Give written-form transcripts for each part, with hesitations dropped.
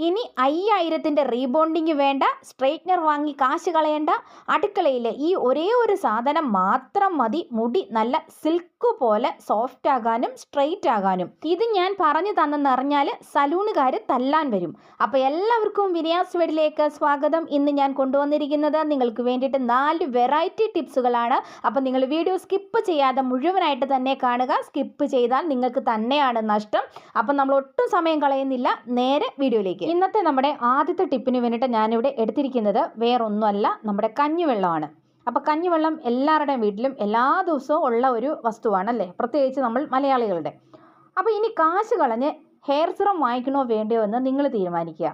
ഇനി 5000ൻ്റെ റീബോണ്ടിങ് വേണ്ട, സ്ട്രെയിറ്റ്നർ വാങ്ങി കാശ് കളയേണ്ട. അടുക്കളയിൽ ഈ ഒരേ ഒരു സാധനം മാത്രം മതി മുടി നല്ല സിൽക്ക് പോലെ സോഫ്റ്റ് ആകാനും സ്ട്രെയിറ്റ് ആകാനും. ഇത് ഞാൻ പറഞ്ഞു തന്നെന്നറിഞ്ഞാൽ സലൂണുകാർ തല്ലാൻ വരും. അപ്പോൾ എല്ലാവർക്കും വിനയാസ് വേൾഡിലേക്ക് സ്വാഗതം. ഇന്ന് ഞാൻ കൊണ്ടുവന്നിരിക്കുന്നത് നിങ്ങൾക്ക് വേണ്ടിയിട്ട് 4 വെറൈറ്റി ടിപ്സുകളാണ്. അപ്പോൾ നിങ്ങൾ വീഡിയോ സ്കിപ്പ് ചെയ്യാതെ മുഴുവനായിട്ട് തന്നെ കാണുക. സ്കിപ്പ് ചെയ്താൽ നിങ്ങൾക്ക് തന്നെയാണ് നഷ്ടം. അപ്പോൾ നമ്മൾ ഒട്ടും സമയം കളയുന്നില്ല, നേരെ വീഡിയോയിലേക്ക്. ഇന്നത്തെ നമ്മുടെ ആദ്യത്തെ ടിപ്പിന് വേണ്ടിയിട്ട് ഞാനിവിടെ എടുത്തിരിക്കുന്നത് വേറൊന്നുമല്ല, നമ്മുടെ കഞ്ഞിവെള്ളമാണ്. അപ്പോൾ കഞ്ഞിവെള്ളം എല്ലാവരുടെയും വീട്ടിലും എല്ലാ ദിവസവും ഉള്ള ഒരു വസ്തുവാണല്ലേ, പ്രത്യേകിച്ച് നമ്മൾ മലയാളികളുടെ. അപ്പോൾ ഇനി കാശ് കളഞ്ഞ് ഹെയർ സിറം വാങ്ങിക്കണോ വേണ്ടയോ എന്ന് നിങ്ങൾ തീരുമാനിക്കുക.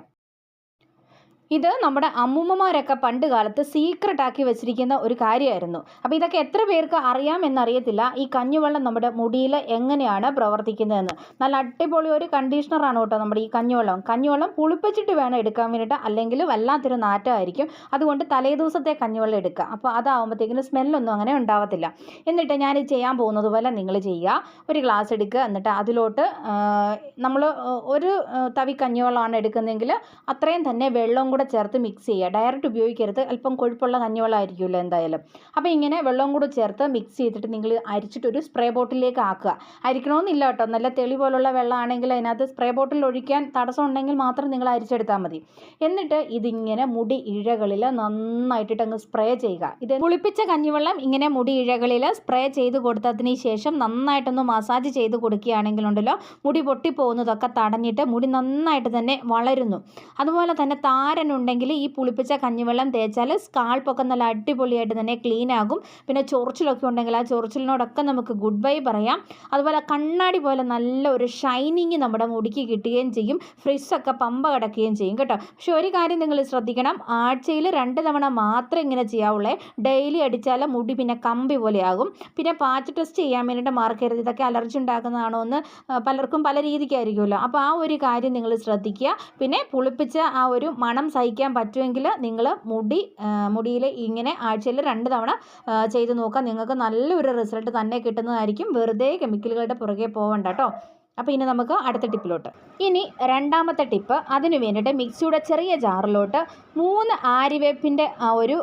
ഇത് നമ്മുടെ അമ്മൂമ്മമാരൊക്കെ പണ്ട് കാലത്ത് സീക്രട്ടാക്കി വെച്ചിരിക്കുന്ന ഒരു കാര്യമായിരുന്നു. അപ്പോൾ ഇതൊക്കെ എത്ര പേർക്ക് അറിയാമെന്നറിയത്തില്ല. ഈ കഞ്ഞിവെള്ളം നമ്മുടെ മുടിയിൽ എങ്ങനെയാണ് പ്രവർത്തിക്കുന്നതെന്ന്. നല്ല അടിപൊളി ഒരു കണ്ടീഷണറാണ് കേട്ടോ നമ്മുടെ ഈ കഞ്ഞിവെള്ളം പുളിപ്പിച്ചിട്ട് വേണം എടുക്കാൻ വേണ്ടിയിട്ട്, അല്ലെങ്കിൽ വല്ലാത്തൊരു നാറ്റമായിരിക്കും. അതുകൊണ്ട് തലേദിവസത്തെ കഞ്ഞിവെള്ളം എടുക്കുക. അപ്പോൾ അതാകുമ്പോഴത്തേക്കിന് സ്മെല്ലൊന്നും അങ്ങനെ ഉണ്ടാവത്തില്ല. എന്നിട്ട് ഞാൻ ചെയ്യാൻ പോകുന്നത് പോലെ നിങ്ങൾ ചെയ്യുക. ഒരു ഗ്ലാസ് എടുക്കുക, എന്നിട്ട് അതിലോട്ട് നമ്മൾ ഒരു തവി കഞ്ഞിവെള്ളമാണ് എടുക്കുന്നതെങ്കിൽ അത്രയും തന്നെ വെള്ളം കൂടെ ചേർത്ത് മിക്സ് ചെയ്യുക. ഡയറക്റ്റ് ഉപയോഗിക്കരുത്, അല്പം കൊഴുപ്പുള്ള കഞ്ഞിവെള്ളമായിരിക്കുമല്ലോ എന്തായാലും. അപ്പോൾ ഇങ്ങനെ വെള്ളം കൂടെ ചേർത്ത് മിക്സ് ചെയ്തിട്ട് നിങ്ങൾ അരിച്ചിട്ടൊരു സ്പ്രേ ബോട്ടിലേക്ക് ആക്കുക. അരിക്കണമെന്നില്ല കേട്ടോ, നല്ല തെളി പോലുള്ള വെള്ളമാണെങ്കിൽ അതിനകത്ത് സ്പ്രേ ബോട്ടിൽ ഒഴിക്കാൻ തടസ്സം ഉണ്ടെങ്കിൽ മാത്രം നിങ്ങൾ അരിച്ചെടുത്താൽ മതി. എന്നിട്ട് ഇതിങ്ങനെ മുടി ഇഴകളിൽ നന്നായിട്ടിട്ട് അങ്ങ് സ്പ്രേ ചെയ്യുക. ഇത് പുളിപ്പിച്ച കഞ്ഞിവെള്ളം ഇങ്ങനെ മുടി ഇഴകളിൽ സ്പ്രേ ചെയ്ത് കൊടുത്തതിന് ശേഷം നന്നായിട്ടൊന്ന് മസാജ് ചെയ്ത് കൊടുക്കുകയാണെങ്കിലുണ്ടല്ലോ മുടി പൊട്ടിപ്പോകുന്നതൊക്കെ തടഞ്ഞിട്ട് മുടി നന്നായിട്ട് തന്നെ വളരുന്നു. അതുപോലെ തന്നെ താരനുണ്ടെങ്കിൽ ഈ പുളിപ്പിച്ച കഞ്ഞിവെള്ളം തേച്ചാൽ സ്കാൾപ്പൊക്കെ നല്ല അടിപൊളിയായിട്ട് തന്നെ ക്ലീൻ ആകും. പിന്നെ ചൊറിച്ചിലൊക്കെ ഉണ്ടെങ്കിൽ ആ ചൊറിച്ചിലിനോടൊക്കെ നമുക്ക് ഗുഡ് ബൈ പറയാം. അതുപോലെ കണ്ണാടി പോലെ നല്ല ഒരു ഷൈനിങ് നമ്മുടെ മുടിക്ക് കിട്ടുകയും ചെയ്യും. ഫ്രിസ്സൊക്കെ പമ്പ കിടക്കുകയും ചെയ്യും കേട്ടോ. പക്ഷെ ഒരു കാര്യം നിങ്ങൾ ശ്രദ്ധിക്കണം, ആഴ്ചയിൽ 2 തവണ മാത്രമേ ഇങ്ങനെ ചെയ്യാവുള്ളേ. ഡെയിലി അടിച്ചാൽ മുടി പിന്നെ കമ്പി പോലെയാകും. പിന്നെ പാച്ച് ടെസ്റ്റ് ചെയ്യാൻ വേണ്ടിയിട്ട് മറക്കരുത്. ഇതൊക്കെ അലർജി ഉണ്ടാക്കുന്നതാണോ എന്ന് പലർക്കും പല രീതിക്കായിരിക്കുമല്ലോ. അപ്പോൾ ആ ഒരു കാര്യം നിങ്ങൾ ശ്രദ്ധിക്കുക. പിന്നെ പുളിപ്പിച്ച ആ ഒരു മണം സഹിക്കാൻ പറ്റുമെങ്കിൽ നിങ്ങൾ മുടിയിൽ ഇങ്ങനെ ആഴ്ചയിൽ 2 തവണ ചെയ്ത് നോക്കുക. നിങ്ങൾക്ക് നല്ലൊരു റിസൾട്ട് തന്നെ കിട്ടുന്നതായിരിക്കും. വെറുതെ കെമിക്കലുകളുടെ പുറകെ പോകണ്ട കേട്ടോ. അപ്പോൾ ഇനി നമുക്ക് അടുത്ത ടിപ്പിലോട്ട്. ഇനി രണ്ടാമത്തെ ടിപ്പ്, അതിന് വേണ്ടിയിട്ട് മിക്സിയുടെ ചെറിയ ജാറിലോട്ട് 3 ആര്യവേപ്പിൻ്റെ ആ ഒരു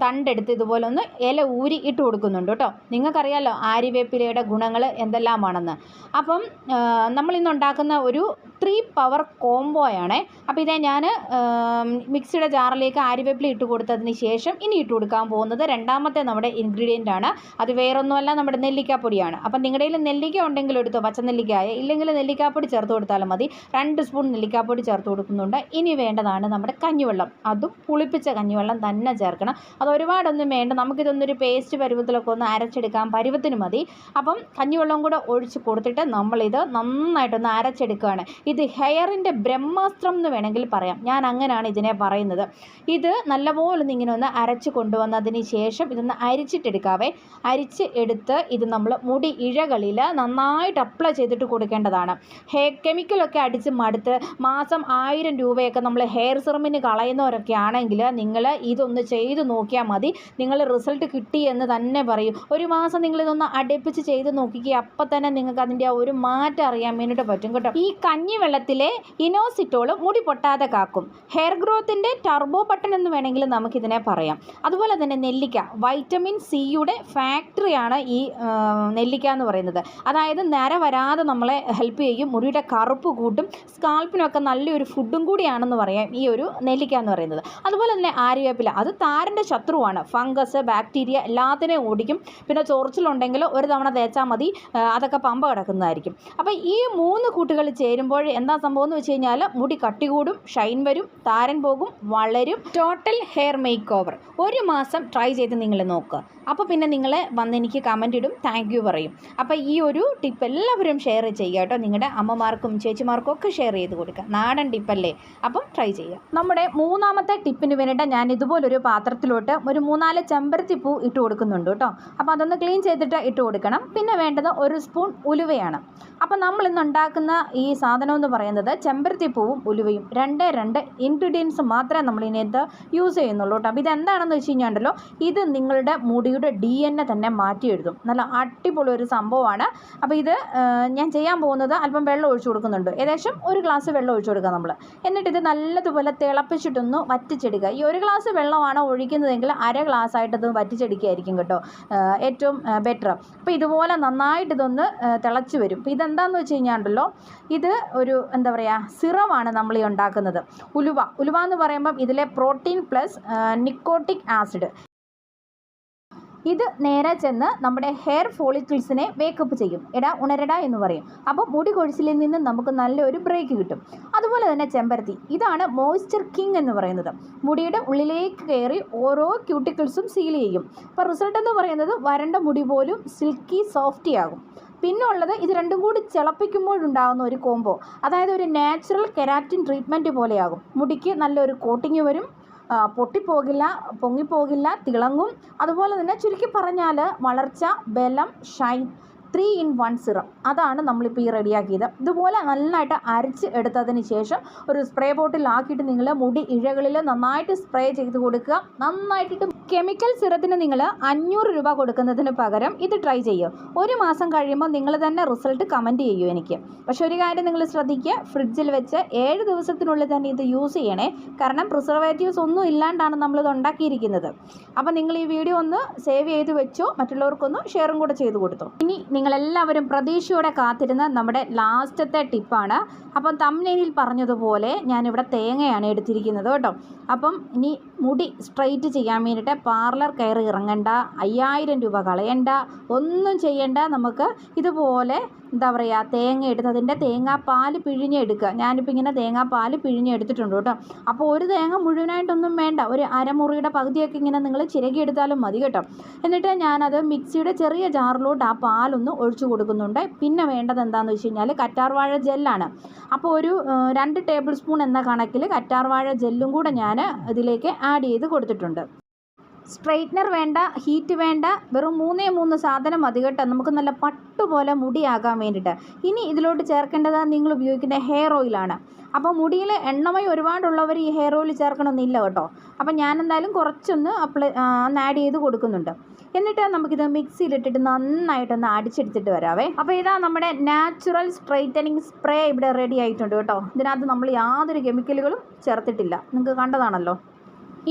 തണ്ടെടുത്ത് ഇതുപോലെ ഒന്ന് ഇല ഊരി ഇട്ട് കൊടുക്കുന്നുണ്ട് കേട്ടോ. നിങ്ങൾക്കറിയാമല്ലോ ആര്യവേപ്പിലയുടെ ഗുണങ്ങൾ എന്തെല്ലാമാണെന്ന്. അപ്പം നമ്മളിന്ന് ഉണ്ടാക്കുന്ന ഒരു 3 പവർ കോംബോയാണേ. അപ്പോൾ ഇതേ ഞാൻ മിക്സിയുടെ ജാറിലേക്ക് ആര്യവേപ്പില ഇട്ട് കൊടുത്തതിന് ശേഷം ഇനി ഇട്ട് കൊടുക്കാൻ പോകുന്നത് രണ്ടാമത്തെ നമ്മുടെ ഇൻഗ്രീഡിയൻ്റ് ആണ്. അത് വേറൊന്നുമല്ല, നമ്മുടെ നെല്ലിക്കാപ്പൊടിയാണ്. അപ്പം നിങ്ങളുടെ കയ്യിൽ നെല്ലിക്ക ഉണ്ടെങ്കിൽ എടുത്തോ, പച്ചനെല്ലിക്കായ, ഇല്ലെങ്കിൽ നെല്ലിക്കാപ്പൊടി ചേർത്ത് കൊടുത്താലും മതി. 2 സ്പൂൺ നെല്ലിക്കാപ്പൊടി ചേർത്ത് കൊടുക്കുന്നുണ്ട്. ഇനി വേണ്ടതാണ് നമ്മുടെ കഞ്ഞിവെള്ളം. അതും പുളിപ്പിച്ച കഞ്ഞിവെള്ളം തന്നെ ചേർക്കണം. അത് ഒരുപാടൊന്നും വേണ്ട, നമുക്കിതൊന്നൊരു പേസ്റ്റ് പരുവത്തിലൊക്കെ ഒന്ന് അരച്ചെടുക്കാം, പരുവത്തിന് മതി. അപ്പം കഞ്ഞിവെള്ളം കൂടെ ഒഴിച്ച് കൊടുത്തിട്ട് നമ്മളിത് നന്നായിട്ടൊന്ന് അരച്ചെടുക്കുകയാണ്. ഇത് ഹെയറിൻ്റെ ബ്രഹ്മാസ്ത്രം എന്ന് വേണമെങ്കിൽ പറയാം. ഞാൻ അങ്ങനെയാണ് ഇതിനെ പറയുന്നത്. ഇത് നല്ലപോലെ ഇങ്ങനെ ഒന്ന് അരച്ച് കൊണ്ടുവന്നതിന് ശേഷം ഇതൊന്ന് അരിച്ചിട്ടെടുക്കാവേ. അരിച്ച് എടുത്ത് ഇത് നമ്മൾ മുടി ഇഴകളിൽ നന്നായിട്ട് അപ്ലൈ ചെയ്തിട്ട് കൊടുക്കേണ്ടതാണ്. കെമിക്കലൊക്കെ അടിച്ച് മടുത്ത് മാസം 1000 രൂപയൊക്കെ നമ്മൾ ഹെയർ സിറമിന് കളയുന്നവരൊക്കെ ആണെങ്കിൽ നിങ്ങൾ ഇതൊന്ന് ചെയ്ത് നോക്കിയാൽ മതി. നിങ്ങൾ റിസൾട്ട് കിട്ടി എന്ന് തന്നെ പറയും. ഒരു മാസം നിങ്ങളിതൊന്ന് അടുപ്പിച്ച് ചെയ്ത് നോക്കിക്കുക, അപ്പം തന്നെ നിങ്ങൾക്ക് അതിൻ്റെ ആ ഒരു മാറ്റം അറിയാൻ വേണ്ടിയിട്ട് പറ്റും കേട്ടോ. ഈ കഞ്ഞിവെള്ളത്തിലെ ഇനോസിറ്റോൾ മുടി പൊട്ടാതെ കാക്കും. ഹെയർ ഗ്രോത്തിൻ്റെ ടർബോ ബട്ടൺ എന്ന് വേണമെങ്കിൽ നമുക്കിതിനെ പറയാം. അതുപോലെ തന്നെ നെല്ലിക്ക, വൈറ്റമിൻ സിയുടെ ഫാക്ടറിയാണ് ഈ നെല്ലിക്ക എന്ന് പറയുന്നത്. അതായത് നര വരാതെ നമ്മളെ ഹെൽപ്പ് ചെയ്യും, മുടിയുടെ കറുപ്പ് കൂട്ടും, സ്കാൽപ്പിനൊക്കെ നല്ലൊരു ഫുഡും കൂടിയാണെന്ന് പറയാം ഈ ഒരു നെല്ലിക്ക എന്ന് പറയുന്നത്. അതുപോലെ തന്നെ ആര്യവേപ്പില, അത് താരൻ്റെ ശത്രുവാണ്. ഫംഗസ്, ബാക്ടീരിയ എല്ലാത്തിനെയും ഓടിക്കും. പിന്നെ ചൊറിച്ചിലുണ്ടെങ്കിൽ 1 തവണ തേച്ചാൽ മതി, അതൊക്കെ പമ്പ കിടക്കുന്നതായിരിക്കും. അപ്പോൾ ഈ 3 കൂട്ടുകൾ ചേരുമ്പോൾ എന്താ സംഭവം എന്ന് വെച്ച് കഴിഞ്ഞാൽ മുടി കട്ടി കൂടും, ഷൈൻ വരും, താരൻ പോകും, വളരും. Total hair make over. 1 മാസം ട്രൈ ചെയ്ത് നിങ്ങൾ നോക്കുക. അപ്പോൾ പിന്നെ നിങ്ങൾ വന്ന് എനിക്ക് കമൻ്റ് ഇടും, താങ്ക് യു പറയും. അപ്പോൾ ഈ ഒരു ടിപ്പ് എല്ലാവരും ഷെയർ ചെയ്യുക കേട്ടോ. നിങ്ങളുടെ അമ്മമാർക്കും ചേച്ചിമാർക്കും ഒക്കെ ഷെയർ ചെയ്ത് കൊടുക്കുക. നാടൻ ടിപ്പല്ലേ, അപ്പം ട്രൈ ചെയ്യുക. നമ്മുടെ മൂന്നാമത്തെ ടിപ്പിന് വേണ്ടിയിട്ട് ഞാൻ ഇതുപോലൊരു പാത്രത്തിലോട്ട് ഒരു 3-4 ചെമ്പരത്തി പൂ ഇട്ട് കൊടുക്കുന്നുണ്ട് കേട്ടോ. അപ്പോൾ അതൊന്ന് ക്ലീൻ ചെയ്തിട്ട് ഇട്ട് കൊടുക്കണം. പിന്നെ വേണ്ടത് 1 സ്പൂൺ ഉലുവയാണ്. അപ്പോൾ നമ്മൾ ഇന്ന് ഉണ്ടാക്കുന്ന ഈ സാധനം എന്ന് പറയുന്നത് ചെമ്പരത്തി പൂവും ഉലുവയും 2 ഇൻഗ്രീഡിയൻസ് മാത്രമേ നമ്മൾ ഇതിനകത്ത് യൂസ് ചെയ്യുന്നുള്ളൂ കേട്ടോ. അപ്പോൾ ഇതെന്താണെന്ന് വെച്ച് കഴിഞ്ഞാൽ ഇത് നിങ്ങളുടെ മുടിയുടെ DNA തന്നെ മാറ്റി എഴുതും. നല്ല അടിപൊളി ഒരു സംഭവമാണ്. അപ്പോൾ ഇത് ഞാൻ ചെയ്യാൻ പോകുന്നത് പോകുന്നത് അല്പം വെള്ളം ഒഴിച്ചു കൊടുക്കുന്നുണ്ട്. ഏകദേശം 1 ഗ്ലാസ് വെള്ളം ഒഴിച്ചു കൊടുക്കുക നമ്മൾ. എന്നിട്ട് ഇത് നല്ലതുപോലെ തിളപ്പിച്ചിട്ടൊന്ന് വറ്റിച്ചെടുക്കുക. ഈ 1 ഗ്ലാസ് വെള്ളമാണ് ഒഴിക്കുന്നതെങ്കിൽ 1/2 ഗ്ലാസ് ആയിട്ട് ഇത് വറ്റിച്ചെടുക്കുകയായിരിക്കും കേട്ടോ ഏറ്റവും ബെറ്റർ. അപ്പോൾ ഇതുപോലെ നന്നായിട്ട് ഇതൊന്ന് തിളച്ച് വരും. അപ്പോൾ ഇതെന്താണെന്ന് വെച്ച് കഴിഞ്ഞാൽ ഉണ്ടല്ലോ, ഇത് ഒരു എന്താ പറയുക സിറമാണ് നമ്മൾ ഈ ഉണ്ടാക്കുന്നത്. ഉലുവ എന്ന് പറയുമ്പം ഇതിലെ പ്രോട്ടീൻ പ്ലസ് നിക്കോട്ടിക് ആസിഡ് ഇത് നേരെ ചെന്ന് നമ്മുടെ ഹെയർ ഫോളിക്കിൾസിനെ വേക്കപ്പ് ചെയ്യും. ഉണരടാ എന്ന് പറയും. അപ്പോൾ മുടി കൊഴിച്ചിലിൽ നിന്ന് നമുക്ക് നല്ലൊരു ബ്രേക്ക് കിട്ടും. അതുപോലെ തന്നെ ചെമ്പരത്തി, ഇതാണ് മോയ്സ്ചർ കിങ് എന്ന് പറയുന്നത്. മുടിയുടെ ഉള്ളിലേക്ക് കയറി ഓരോ ക്യൂട്ടിക്കിൾസും സീൽ ചെയ്യും. അപ്പോൾ റിസൾട്ട് എന്ന് പറയുന്നത് വരണ്ട മുടി പോലും സിൽക്കി സോഫ്റ്റി ആകും. പിന്നെ ഉള്ളത് ഇത് രണ്ടും കൂടി തിളപ്പിക്കുമ്പോഴുണ്ടാകുന്ന ഒരു കോംബോ, അതായത് ഒരു നാച്ചുറൽ കെരാറ്റിൻ ട്രീറ്റ്മെൻറ്റ് പോലെയാകും. മുടിക്ക് നല്ലൊരു കോട്ടിങ് വരും, പൊട്ടിപ്പോകില്ല, പൊങ്ങിപ്പോകില്ല, തിളങ്ങും. അതുപോലെ തന്നെ ചുരുക്കി പറഞ്ഞാൽ വളർച്ച, ബലം, ഷൈൻ 3 in 1 സിറം, അതാണ് നമ്മളിപ്പോൾ ഈ റെഡിയാക്കിയത്. ഇതുപോലെ നന്നായിട്ട് അരച്ച് എടുത്തതിന് ശേഷം ഒരു സ്പ്രേ ബോട്ടിലാക്കിയിട്ട് നിങ്ങൾ മുടി ഇഴകളിൽ നന്നായിട്ട് സ്പ്രേ ചെയ്ത് കൊടുക്കുക. നന്നായിട്ടിട്ട് കെമിക്കൽ സിറത്തിന് നിങ്ങൾ 500 രൂപ കൊടുക്കുന്നതിന് പകരം ഇത് ട്രൈ ചെയ്യുക. 1 മാസം കഴിയുമ്പോൾ നിങ്ങൾ തന്നെ റിസൾട്ട് കമൻറ്റ് ചെയ്യൂ എനിക്ക്. പക്ഷേ ഒരു കാര്യം നിങ്ങൾ ശ്രദ്ധിക്കുക, ഫ്രിഡ്ജിൽ വെച്ച് 7 ദിവസത്തിനുള്ളിൽ തന്നെ ഇത് യൂസ് ചെയ്യണേ. കാരണം പ്രിസർവേറ്റീവ്സ് ഒന്നും ഇല്ലാണ്ടാണ് നമ്മളിത് ഉണ്ടാക്കിയിരിക്കുന്നത്. അപ്പോൾ നിങ്ങൾ ഈ വീഡിയോ ഒന്ന് സേവ് ചെയ്ത് വെച്ചോ, മറ്റുള്ളവർക്കൊന്ന് ഷെയറും കൂടെ ചെയ്ത് കൊടുത്തോ. ഇനി നിങ്ങളെല്ലാവരും പ്രതീക്ഷയോടെ കാത്തിരുന്ന നമ്മുടെ ലാസ്റ്റത്തെ ടിപ്പാണ്. അപ്പം തംബ്നെയിലിൽ പറഞ്ഞതുപോലെ ഞാനിവിടെ തേങ്ങയാണ് എടുത്തിരിക്കുന്നത് കേട്ടോ. അപ്പം ഇനി മുടി സ്ട്രെയിറ്റ് ചെയ്യാൻ വേണ്ടിയിട്ട് പാർലർ കയറി ഇറങ്ങണ്ട, 5000 രൂപ കളയണ്ട, ഒന്നും ചെയ്യണ്ട. നമുക്ക് ഇതുപോലെ എന്താ പറയുക, തേങ്ങ എടുത്ത് അതിൻ്റെ തേങ്ങാപ്പാൽ പിഴിഞ്ഞെടുക്കുക. ഞാനിപ്പോൾ ഇങ്ങനെ തേങ്ങാപ്പാൽ പിഴിഞ്ഞെടുത്തിട്ടുണ്ട് കേട്ടോ. അപ്പോൾ ഒരു തേങ്ങ മുഴുവനായിട്ടൊന്നും വേണ്ട, ഒരു അരമുറിയുടെ പകുതിയൊക്കെ ഇങ്ങനെ നിങ്ങൾ ചിരകിയെടുത്താലും മതി കേട്ടോ. എന്നിട്ട് ഞാനത് മിക്സിയുടെ ചെറിയ ജാറിലോട്ട് ആ പാലൊന്ന് ഒഴിച്ചു കൊടുക്കുന്നുണ്ട്. പിന്നെ വേണ്ടത് എന്താണെന്ന് വെച്ച് കഴിഞ്ഞാൽ കറ്റാർവാഴ ജെല്ലാണ്. അപ്പോൾ ഒരു 2 ടേബിൾ സ്പൂൺ എന്ന കണക്കിൽ കറ്റാർവാഴ ജെല്ലും കൂടെ ഞാൻ ഇതിലേക്ക് ആഡ് ചെയ്ത് കൊടുത്തിട്ടുണ്ട്. സ്ട്രെയിറ്റ്നർ വേണ്ട, ഹീറ്റ് വേണ്ട, വെറും 3 സാധനം മതി കേട്ടോ, നമുക്ക് നല്ല പട്ടുപോലെ മുടിയാകാൻ വേണ്ടിയിട്ട്. ഇനി ഇതിലോട്ട് ചേർക്കേണ്ടത് നിങ്ങൾ ഉപയോഗിക്കുന്ന ഹെയർ ഓയിലാണ്. അപ്പോൾ മുടിയിൽ എണ്ണമയം ഒരുപാടുള്ളവർ ഈ ഹെയർ ഓയിൽ ചേർക്കണമെന്നില്ല കേട്ടോ. അപ്പോൾ ഞാൻ എന്തായാലും കുറച്ചൊന്ന് ഒന്ന് ആഡ് ചെയ്ത് കൊടുക്കുന്നുണ്ട്. എന്നിട്ട് നമുക്കിത് മിക്സിയിലിട്ടിട്ട് നന്നായിട്ടൊന്ന് അടിച്ചെടുത്തിട്ട് വരാവേ. അപ്പോൾ ഇതാ നമ്മുടെ നാച്ചുറൽ സ്ട്രെയിറ്റനിങ് സ്പ്രേ ഇവിടെ റെഡി ആയിട്ടുണ്ട് കേട്ടോ. ഇതിനകത്ത് നമ്മൾ യാതൊരു കെമിക്കലുകളും ചേർത്തിട്ടില്ല, നിങ്ങൾക്ക് കണ്ടതാണല്ലോ.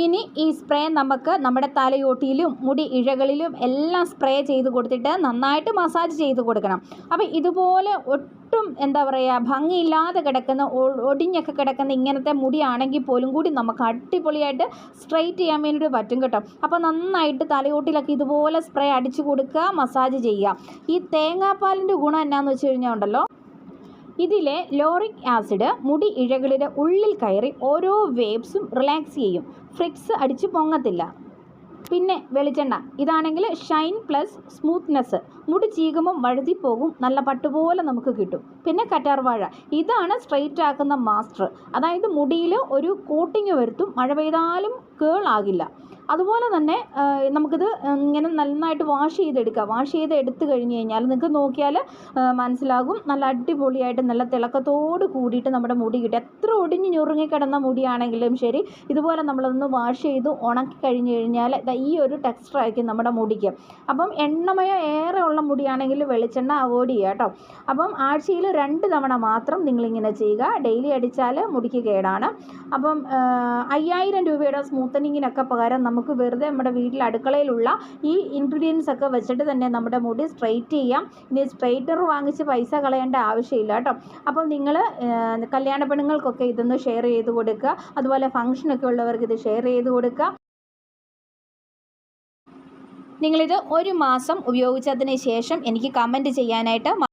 ഇനി ഈ സ്പ്രേ നമുക്ക് നമ്മുടെ തലയോട്ടിയിലും മുടി ഇഴകളിലും എല്ലാം സ്പ്രേ ചെയ്ത് കൊടുത്തിട്ട് നന്നായിട്ട് മസാജ് ചെയ്ത് കൊടുക്കണം. അപ്പോൾ ഇതുപോലെ ഒട്ടും എന്താ പറയുക ഭംഗിയില്ലാതെ കിടക്കുന്ന ഒടിഞ്ഞൊക്കെ കിടക്കുന്ന ഇങ്ങനത്തെ മുടിയാണെങ്കിൽ പോലും കൂടി നമുക്ക് അടിപൊളിയായിട്ട് സ്ട്രെയിറ്റ് ചെയ്യാൻ വേണ്ടിയിട്ട് പറ്റും കേട്ടോ. അപ്പോൾ നന്നായിട്ട് തലയോട്ടിലൊക്കെ ഇതുപോലെ സ്പ്രേ അടിച്ചു കൊടുക്കുക, മസാജ് ചെയ്യുക. ഈ തേങ്ങാപ്പാലിൻ്റെ ഗുണം എന്നാന്ന് വെച്ച് കഴിഞ്ഞാൽ ഉണ്ടല്ലോ, ഇതിലെ ലോറിക് ആസിഡ് മുടി ഇഴകളിലെ ഉള്ളിൽ കയറി ഓരോ വേവ്സും റിലാക്സ് ചെയ്യും. ഫ്രിക്സ് അടിച്ച് പൊങ്ങത്തില്ല. പിന്നെ വെളിച്ചെണ്ണ, ഇതാണെങ്കിൽ ഷൈൻ പ്ലസ് സ്മൂത്ത്നെസ്, മുടി ചീകുമ്പം വഴുതിപ്പോകും, നല്ല പട്ടുപോലെ നമുക്ക് കിട്ടും. പിന്നെ കറ്റാർവാഴ, ഇതാണ് സ്ട്രെയിറ്റ് ആക്കുന്ന മാസ്റ്റർ. അതായത് മുടിയിൽ ഒരു കോട്ടിങ് വരുത്തും, മഴ പെയ്താലും കേൾ ആകില്ല. അതുപോലെ തന്നെ നമുക്കിത് ഇങ്ങനെ നന്നായിട്ട് വാഷ് ചെയ്തെടുക്കുക. വാഷ് ചെയ്ത് എടുത്തു കഴിഞ്ഞ് കഴിഞ്ഞാൽ നിങ്ങൾക്ക് നോക്കിയാൽ മനസ്സിലാകും, നല്ല അടിപൊളിയായിട്ട് നല്ല തിളക്കത്തോട് കൂടിയിട്ട് നമ്മുടെ മുടി കിട്ടും. എത്ര ഒടിഞ്ഞ് ഞുറുങ്ങിക്കിടന്ന മുടിയാണെങ്കിലും ശരി, ഇതുപോലെ നമ്മളൊന്ന് വാഷ് ചെയ്ത് ഉണക്കി കഴിഞ്ഞ് കഴിഞ്ഞാൽ ഈ ഒരു ടെക്സ്ചർ ആയിരിക്കും നമ്മുടെ മുടിക്ക്. അപ്പം എണ്ണമയം ഏറെ ഉള്ള മുടിയാണെങ്കിൽ വെളിച്ചെണ്ണ അവോയ്ഡ് ചെയ്യുക കേട്ടോ. അപ്പം ആഴ്ചയിൽ 2 തവണ മാത്രം നിങ്ങളിങ്ങനെ ചെയ്യുക. ഡെയിലി അടിച്ചാൽ മുടിക്ക് കേടാണ്. അപ്പം 5000 രൂപയുടെ സ്മൂത്തനിങ്ങിനൊക്കെ പകരം നമുക്ക് വെറുതെ നമ്മുടെ വീട്ടിൽ അടുക്കളയിലുള്ള ഈ ഇൻഗ്രീഡിയൻസ് ഒക്കെ വെച്ചിട്ട് തന്നെ നമ്മുടെ മുടി സ്ട്രെയിറ്റ് ചെയ്യാം. ഇനി സ്ട്രെയിറ്റർ വാങ്ങിച്ച് പൈസ കളയേണ്ട ആവശ്യമില്ല കേട്ടോ. അപ്പം നിങ്ങൾ കല്യാണ പെണ്ണുങ്ങൾക്കൊക്കെ ഇതൊന്ന് ഷെയർ ചെയ്ത് കൊടുക്കുക. അതുപോലെ ഫംഗ്ഷനൊക്കെ ഉള്ളവർക്ക് ഇത് ഷെയർ ചെയ്ത് കൊടുക്കുക. നിങ്ങളിത് 1 മാസം ഉപയോഗിച്ചതിന് ശേഷം എനിക്ക് കമൻറ്റ് ചെയ്യാനായിട്ട്